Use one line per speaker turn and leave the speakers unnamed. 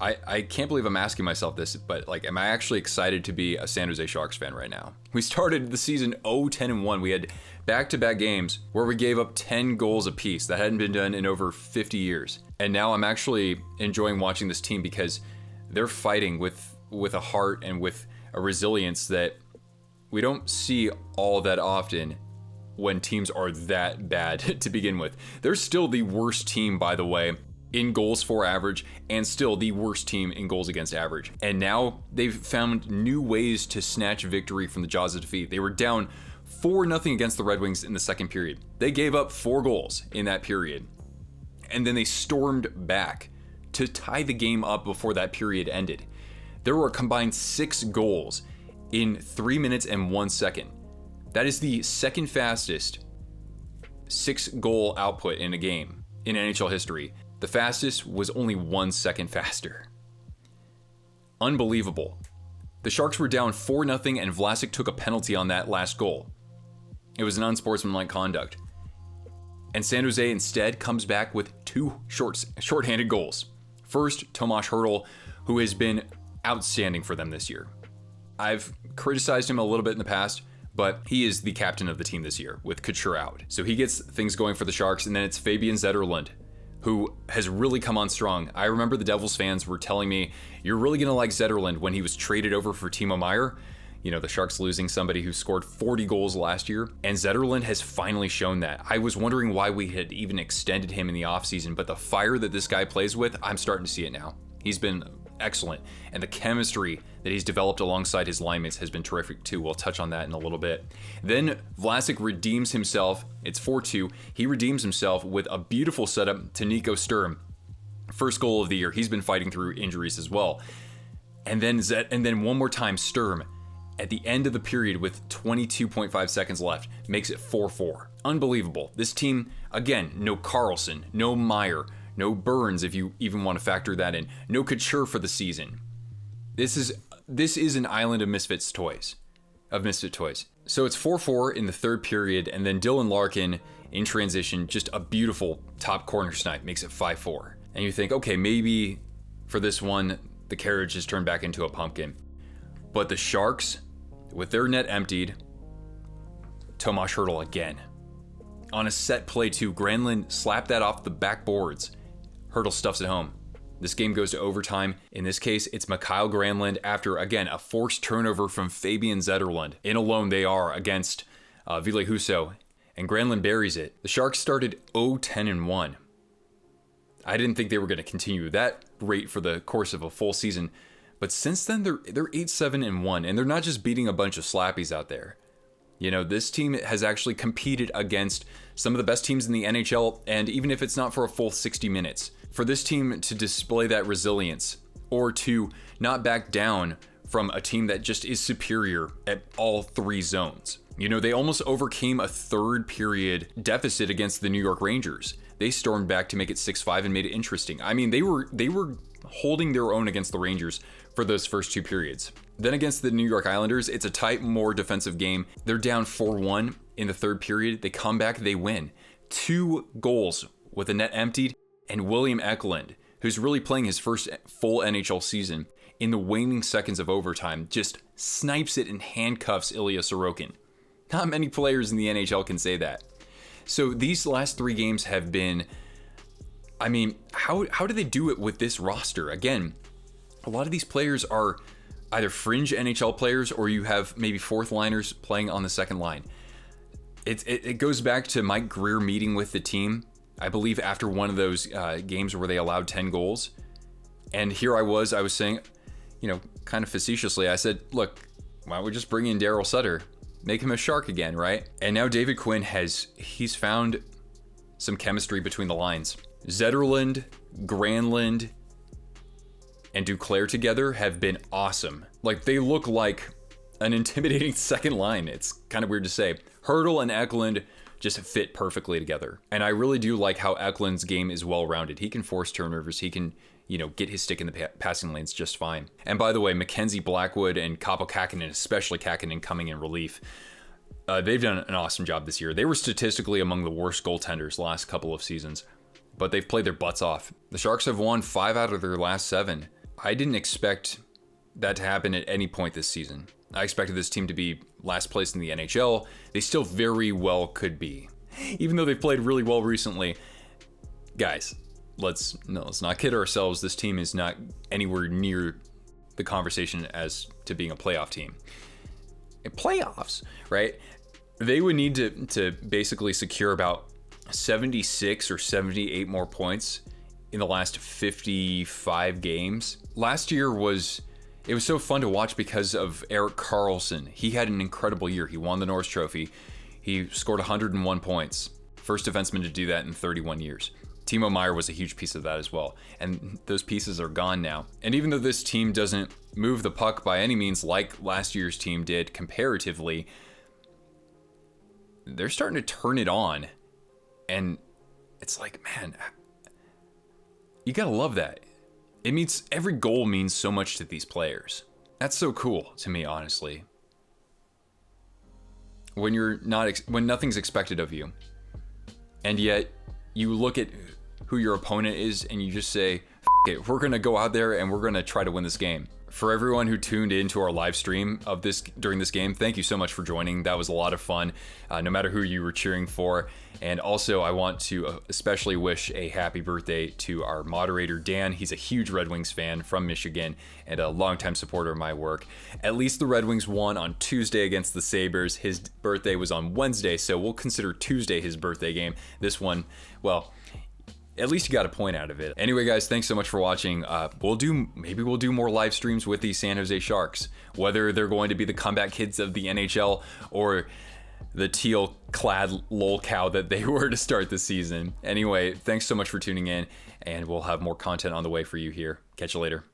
I can't believe I'm asking myself this, but like, am I actually excited to be a San Jose Sharks fan right now? We started the season 0-10-1. We had back-to-back games where we gave up 10 goals apiece. That hadn't been done in over 50 years. And now I'm actually enjoying watching this team because they're fighting with a heart and with a resilience that we don't see all that often when teams are that bad to begin with. They're still the worst team, by the way, in goals for average, and still the worst team in goals against average. And now they've found new ways to snatch victory from the jaws of defeat. They were down 4-0 against the Red Wings in the second period. They gave up 4 goals in that period. And then they stormed back to tie the game up before that period ended. There were a combined 6 goals in 3 minutes and 1 second. That is the second fastest 6-goal output in a game in NHL history. The fastest was only 1 second faster. Unbelievable. The Sharks were down 4-0 and Vlasic took a penalty on that last goal. It was an unsportsmanlike conduct. And San Jose instead comes back with 2 shorthanded goals. First, Tomas Hertl, who has been outstanding for them this year. I've criticized him a little bit in the past, but he is the captain of the team this year with Couture out. So he gets things going for the Sharks, and then it's Fabian Zetterlund, who has really come on strong. I remember the Devils fans were telling me, you're really going to like Zetterlund when he was traded over for Timo Meier. You know, the Sharks losing somebody who scored 40 goals last year. And Zetterlund has finally shown that. I was wondering why we had even extended him in the offseason, but the fire that this guy plays with, I'm starting to see it now. He's been excellent. And the chemistry that he's developed alongside his line mates has been terrific too. We'll touch on that in a little bit. Then Vlasic redeems himself. It's 4-2. He redeems himself with a beautiful setup to Nico Sturm. First goal of the year. He's been fighting through injuries as well. And then one more time, Sturm, at the end of the period with 22.5 seconds left, makes it 4-4. Unbelievable. This team, again, no Carlson, no Meier, no Burns, if you even want to factor that in. No Couture for the season. This is an island of misfit toys. So it's 4-4 in the third period, and then Dylan Larkin in transition, just a beautiful top corner snipe, makes it 5-4. And you think, okay, maybe for this one, the carriage has turned back into a pumpkin. But the Sharks, with their net emptied, Tomas Hertl again. On a set play too, Granlund slapped that off the backboards. Hertl stuffs it home. This game goes to overtime. In this case, it's Mikael Granlund after, again, a forced turnover from Fabian Zetterlund. In alone they are against Ville Husso, and Granlund buries it. The Sharks started 0-10-1. I didn't think they were going to continue that rate for the course of a full season, but since then they're 8-7-1, and they're not just beating a bunch of slappies out there. You know, this team has actually competed against some of the best teams in the NHL, and even if it's not for a full 60 minutes, for this team to display that resilience or to not back down from a team that just is superior at all 3 zones. You know, they almost overcame a third period deficit against the New York Rangers. They stormed back to make it 6-5 and made it interesting. I mean, they were holding their own against the Rangers for those first 2 periods. Then against the New York Islanders, it's a tight, more defensive game. They're down 4-1 in the third period. They come back, they win. 2 goals with the net emptied, and William Eklund, who's really playing his first full NHL season, in the waning seconds of overtime, just snipes it and handcuffs Ilya Sorokin. Not many players in the NHL can say that. So these last 3 games have been, I mean, how do they do it with this roster? Again, a lot of these players are either fringe NHL players, or you have maybe fourth liners playing on the second line. It goes back to Mike Greer meeting with the team, I believe after one of those games where they allowed 10 goals. And here I was saying, you know, kind of facetiously, I said, look, why don't we just bring in Daryl Sutter? Make him a Shark again, right? And now David Quinn he's found some chemistry between the lines. Zetterlund, Granlund, and Duclair together have been awesome. Like, they look like an intimidating second line. It's kind of weird to say. Hertl and Eklund just fit perfectly together. And I really do like how Eklund's game is well-rounded. He can force turnovers. He can, you know, get his stick in the passing lanes just fine. And by the way, Mackenzie Blackwood and Kaapo Kähkönen, especially Kähkönen coming in relief, they've done an awesome job this year. They were statistically among the worst goaltenders last couple of seasons, but they've played their butts off. The Sharks have won 5 out of their last 7. I didn't expect that to happen at any point this season. I expected this team to be last place in the NHL. They still very well could be. Even though they've played really well recently, guys, let's not kid ourselves. This team is not anywhere near the conversation as to being a playoff team. In playoffs, right? They would need to basically secure about 76 or 78 more points in the last 55 games. Last year it was so fun to watch because of Erik Karlsson. He had an incredible year. He won the Norris Trophy. He scored 101 points. First defenseman to do that in 31 years. Timo Meier was a huge piece of that as well. And those pieces are gone now. And even though this team doesn't move the puck by any means like last year's team did comparatively, they're starting to turn it on. And it's like, man, you gotta love that. It means every goal means so much to these players. That's so cool to me, honestly. When when nothing's expected of you, and yet you look at who your opponent is and you just say, F it, we're gonna go out there and we're gonna try to win this game. For everyone who tuned into our live stream of this during this game, thank you so much for joining. That was a lot of fun, no matter who you were cheering for. And also, I want to especially wish a happy birthday to our moderator, Dan. He's a huge Red Wings fan from Michigan and a longtime supporter of my work. At least the Red Wings won on Tuesday against the Sabres. His birthday was on Wednesday, so we'll consider Tuesday his birthday game. This one, well, at least you got a point out of it. Anyway, guys, thanks so much for watching. Maybe we'll do more live streams with the San Jose Sharks, whether they're going to be the comeback kids of the NHL or the teal-clad lolcow that they were to start the season. Anyway, thanks so much for tuning in, and we'll have more content on the way for you here. Catch you later.